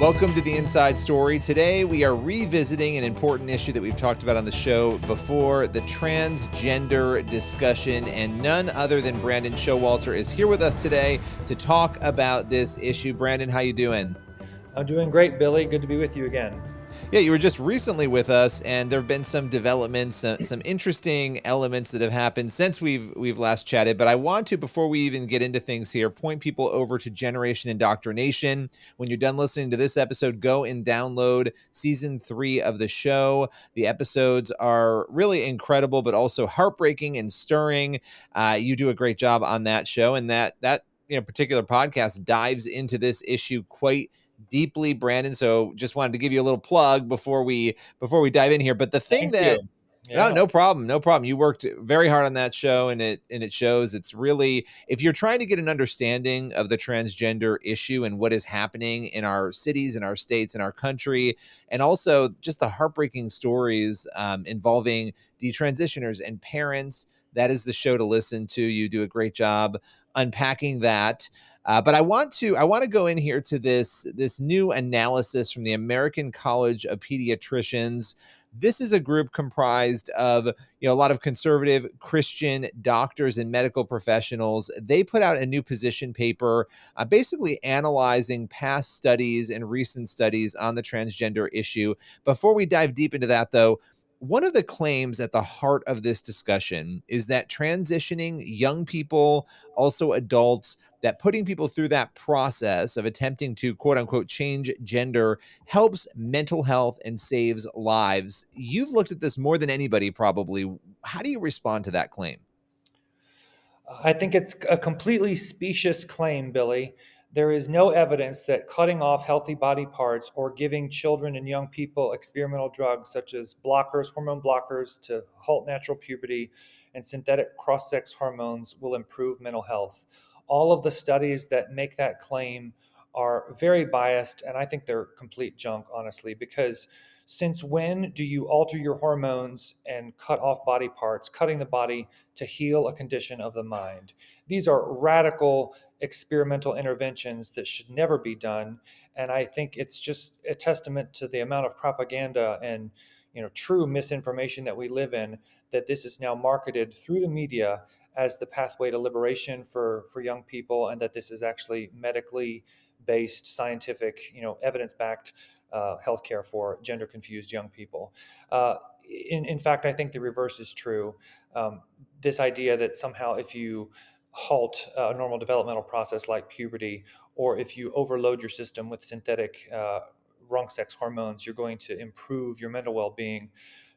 Welcome to the Inside Story. Today we are revisiting an important issue that we've talked about on the show before, the transgender discussion, and none other than Brandon Showalter is here with us today to talk about this issue. Brandon, how you doing? I'm doing great, Billy. Good to be with you again. Yeah, you were just recently with us, and there have been some developments, some interesting elements that have happened since we've last chatted. But I want to, before we even get into things here, point people over to Generation Indoctrination. When you're done listening to this episode, go and download season 3 of the show. The episodes are really incredible, but also heartbreaking and stirring. You do a great job on that show, and that particular podcast dives into this issue quite deeply, Brandon. So just wanted to give you a little plug before we dive in here. But the thing Thank you. that Yeah. no problem. No problem. You worked very hard on that show, and it shows. It's really, if you're trying to get an understanding of the transgender issue and what is happening in our cities, in our states, in our country, and also just the heartbreaking stories involving detransitioners and parents, that is the show to listen to. You do a great job unpacking that. But I want to go in here to this new analysis from the American College of Pediatricians. This is a group comprised of a lot of conservative Christian doctors and medical professionals. They put out a new position paper, basically analyzing past studies and recent studies on the transgender issue. Before we dive deep into that, though, one of the claims at the heart of this discussion is that transitioning young people, also adults, that putting people through that process of attempting to quote unquote change gender helps mental health and saves lives. You've looked at this more than anybody, probably. How do you respond to that claim? I think it's a completely specious claim, Billy. There is no evidence that cutting off healthy body parts or giving children and young people experimental drugs such as blockers, hormone blockers to halt natural puberty, and synthetic cross sex hormones will improve mental health. All of the studies that make that claim are very biased, and I think they're complete junk, honestly, because since when do you alter your hormones and cut off body parts, cutting the body to heal a condition of the mind? These are radical experimental interventions that should never be done. And I think it's just a testament to the amount of propaganda and true misinformation that we live in, that this is now marketed through the media as the pathway to liberation for young people, and that this is actually medically based, scientific, evidence-backed healthcare for gender confused young people. In fact, I think the reverse is true. This idea that somehow if you halt a normal developmental process like puberty, or if you overload your system with synthetic wrong sex hormones, you're going to improve your mental well being.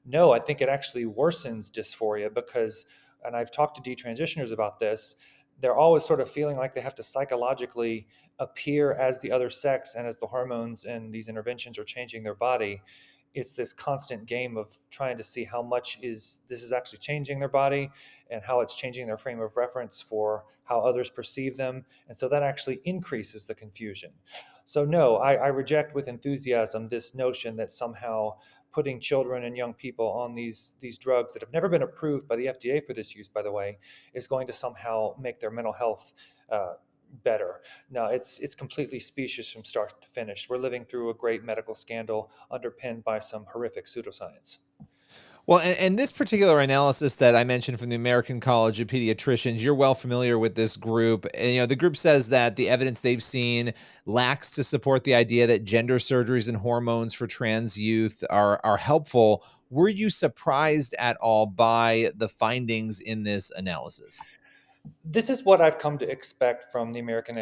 No, I think it actually worsens dysphoria because, and I've talked to detransitioners about this, they're always sort of feeling like they have to psychologically appear as the other sex, and as the hormones and these interventions are changing their body, it's this constant game of trying to see how much this is actually changing their body, and how it's changing their frame of reference for how others perceive them. And so that actually increases the confusion. So no, I reject with enthusiasm this notion that somehow putting children and young people on these drugs that have never been approved by the FDA for this use, by the way, is going to somehow make their mental health better. No, it's completely specious from start to finish. We're living through a great medical scandal underpinned by some horrific pseudoscience. Well, and this particular analysis that I mentioned from the American College of Pediatricians, you're well familiar with this group. And, the group says that the evidence they've seen lacks to support the idea that gender surgeries and hormones for trans youth are helpful. Were you surprised at all by the findings in this analysis? This is what I've come to expect from the American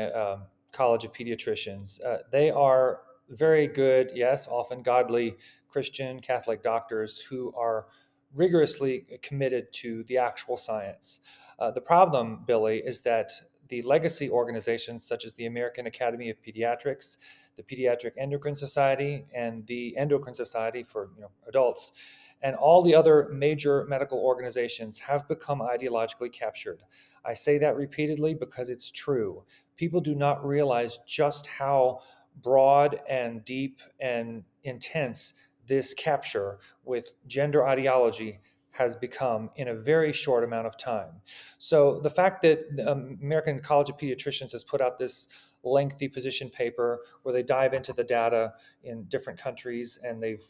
College of Pediatricians. They are very good, yes, often godly Christian Catholic doctors who are rigorously committed to the actual science. The problem, Billy, is that the legacy organizations such as the American Academy of Pediatrics, the Pediatric Endocrine Society, and the Endocrine Society for adults, and all the other major medical organizations have become ideologically captured. I say that repeatedly because it's true. People do not realize just how broad and deep and intense this capture with gender ideology has become in a very short amount of time. So the fact that the American College of Pediatricians has put out this lengthy position paper where they dive into the data in different countries, and they've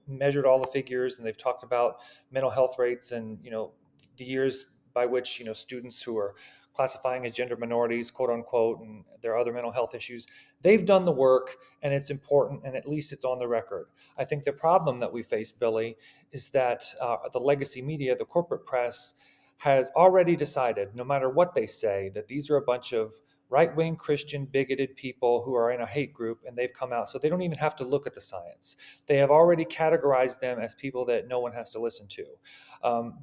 measured all the figures, and they've talked about mental health rates and the years by which students who are classifying as gender minorities, quote unquote, and there are other mental health issues. They've done the work, and it's important, and at least it's on the record. I think the problem that we face, Billy, is that the legacy media, the corporate press, has already decided, no matter what they say, that these are a bunch of right-wing Christian bigoted people who are in a hate group, and they've come out, so they don't even have to look at the science. They have already categorized them as people that no one has to listen to.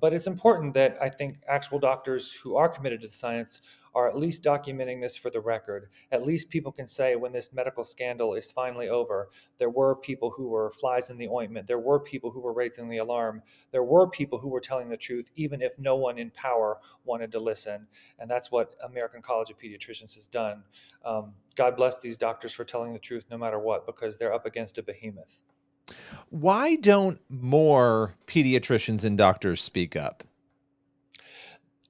But it's important that I think actual doctors who are committed to the science are at least documenting this for the record. At least people can say, when this medical scandal is finally over, there were people who were flies in the ointment. There were people who were raising the alarm. There were people who were telling the truth, even if no one in power wanted to listen. And that's what American College of Pediatricians has done. God bless these doctors for telling the truth no matter what, because they're up against a behemoth. Why don't more pediatricians and doctors speak up?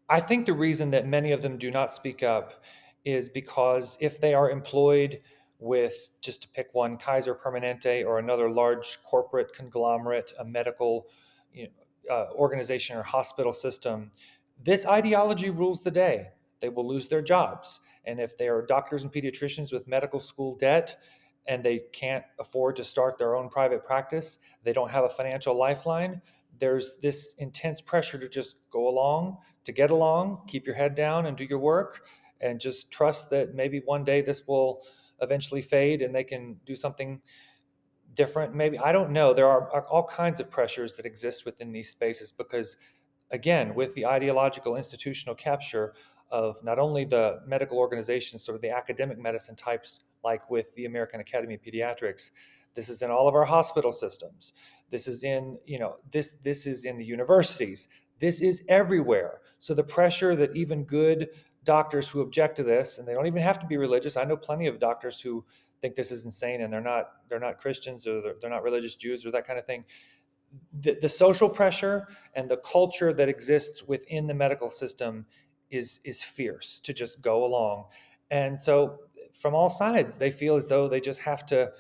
I think the reason that many of them do not speak up is because if they are employed with, just to pick one, Kaiser Permanente or another large corporate conglomerate, a medical organization or hospital system, this ideology rules the day. They will lose their jobs. And if they are doctors and pediatricians with medical school debt and they can't afford to start their own private practice, they don't have a financial lifeline, there's this intense pressure to just go along, to get along, keep your head down and do your work, and just trust that maybe one day this will eventually fade and they can do something different. Maybe, I don't know. There are all kinds of pressures that exist within these spaces because, again, with the ideological institutional capture of not only the medical organizations, sort of the academic medicine types, like with the American Academy of Pediatrics, this is in all of our hospital systems. This is in, this is in the universities. This is everywhere. So the pressure that even good doctors who object to this, and they don't even have to be religious. I know plenty of doctors who think this is insane, and they're not Christians, or they're not religious Jews or that kind of thing. The social pressure and the culture that exists within the medical system is fierce to just go along. And so from all sides, they feel as though they just have to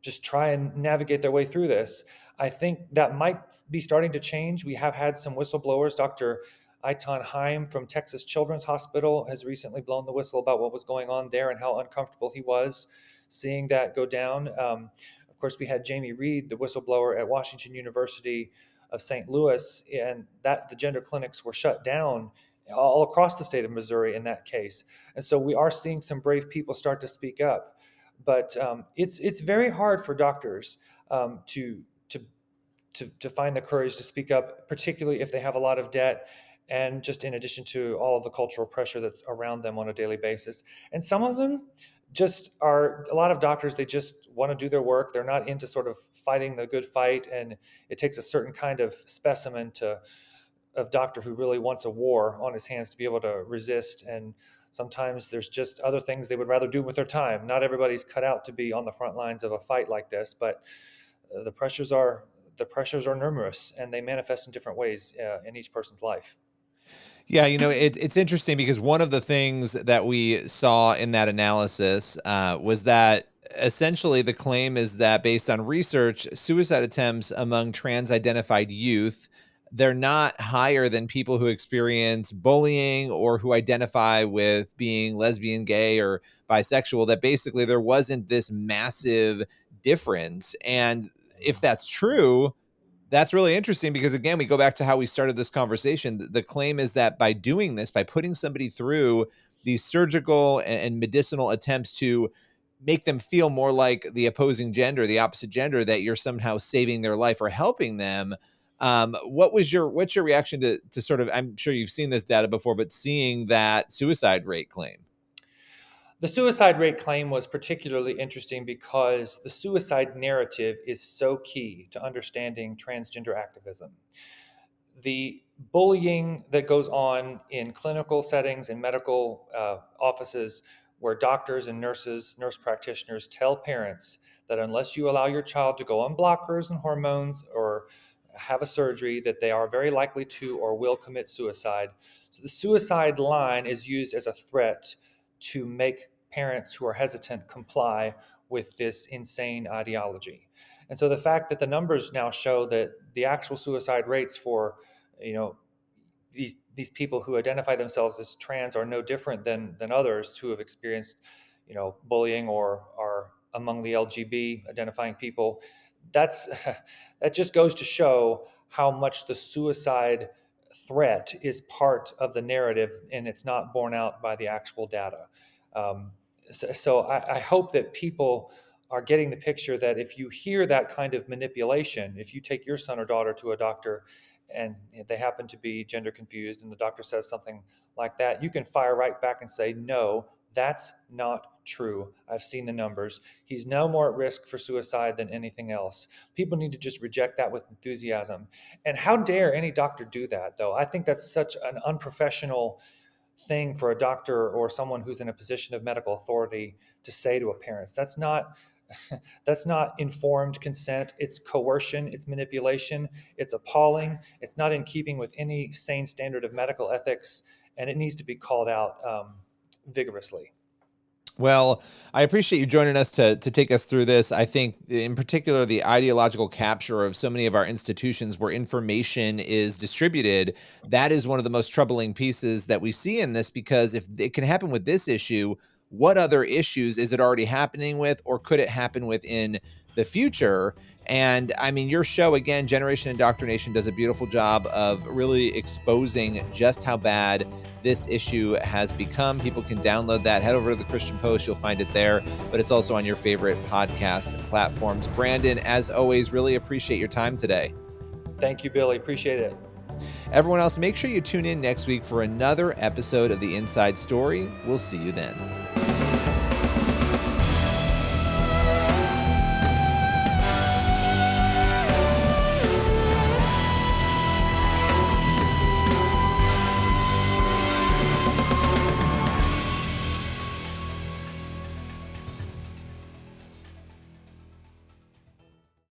just try and navigate their way through this. I think that might be starting to change. We have had some whistleblowers. Dr. Eitan Haim from Texas Children's Hospital has recently blown the whistle about what was going on there and how uncomfortable he was seeing that go down. Of course, we had Jamie Reed, the whistleblower at Washington University of St. Louis, and that the gender clinics were shut down all across the state of Missouri in that case. And so we are seeing some brave people start to speak up. But it's very hard for doctors to find the courage to speak up, particularly if they have a lot of debt, and just in addition to all of the cultural pressure that's around them on a daily basis. And some of them just are, a lot of doctors, they just want to do their work. They're not into sort of fighting the good fight, and it takes a certain kind of specimen of doctor who really wants a war on his hands to be able to resist. And sometimes there's just other things they would rather do with their time. Not everybody's cut out to be on the front lines of a fight like this, but the pressures are numerous, and they manifest in different ways in each person's life. Yeah, it's interesting because one of the things that we saw in that analysis was that essentially the claim is that based on research, suicide attempts among trans-identified youth, they're not higher than people who experience bullying or who identify with being lesbian, gay, or bisexual, that basically there wasn't this massive difference. And if that's true, that's really interesting because, again, we go back to how we started this conversation. The claim is that by doing this, by putting somebody through these surgical and medicinal attempts to make them feel more like the opposing gender, the opposite gender, that you're somehow saving their life or helping them. What's your reaction to sort of, I'm sure you've seen this data before, but seeing that suicide rate claim? The suicide rate claim was particularly interesting because the suicide narrative is so key to understanding transgender activism. The bullying that goes on in clinical settings and medical offices, where doctors and nurse practitioners tell parents that unless you allow your child to go on blockers and hormones or have a surgery, that they are very likely to or will commit suicide. So the suicide line is used as a threat to make parents who are hesitant comply with this insane ideology. And so the fact that the numbers now show that the actual suicide rates for, you know, these people who identify themselves as trans are no different than others who have experienced, bullying or are among the LGB identifying people, that's that just goes to show how much the suicide threat is part of the narrative and it's not borne out by the actual data. Um, so I hope that people are getting the picture that if you hear that kind of manipulation, if you take your son or daughter to a doctor and they happen to be gender confused and the doctor says something like that, you can fire right back and say, no, that's not true. I've seen the numbers. He's no more at risk for suicide than anything else. People need to just reject that with enthusiasm. And how dare any doctor do that, though? I think that's such an unprofessional thing for a doctor or someone who's in a position of medical authority to say to a parent. That's not informed consent. It's coercion, it's manipulation, it's appalling. It's not in keeping with any sane standard of medical ethics, and it needs to be called out vigorously. Well, I appreciate you joining us to take us through this. I think, in particular, the ideological capture of so many of our institutions where information is distributed, that is one of the most troubling pieces that we see in this, because if it can happen with this issue, what other issues is it already happening with, or could it happen with in the future? And I mean, your show, again, Generation Indoctrination, does a beautiful job of really exposing just how bad this issue has become. People can download that. Head over to the Christian Post. You'll find it there, but it's also on your favorite podcast platforms. Brandon, as always, really appreciate your time today. Thank you, Billy. Appreciate it. Everyone else, make sure you tune in next week for another episode of The Inside Story. We'll see you then.